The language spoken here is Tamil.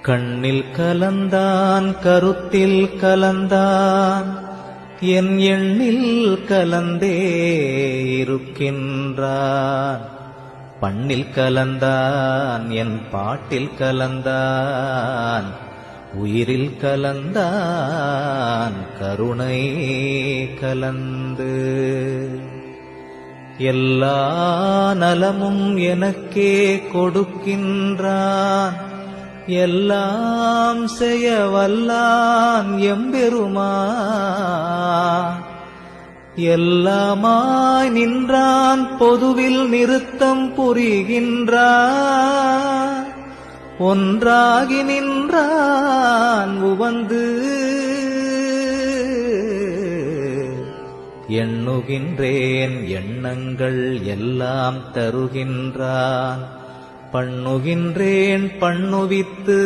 கண்ணில் கலந்தான் கருத்தில் கலந்தான் என் எண்ணில் கலந்தே இருக்கின்றான். பண்ணில் கலந்தான் என் பாட்டில் கலந்தான் உயிரில் கலந்தான் கருணை கலந்து. எல்லா நலமும் எனக்கே கொடுக்கின்றான், எல்லாம் செய்ய வல்லான் எம்பெருமான். எல்லாமாய் நின்றான், பொதுவில் நிறுத்தம் புரிகின்றான். ஒன்றாகி நின்றான் உவந்து, எண்ணுகின்றேன் எண்ணங்கள் எல்லாம் தருகின்றான். பண்ணுகின்றேன் பண்ணுவித்து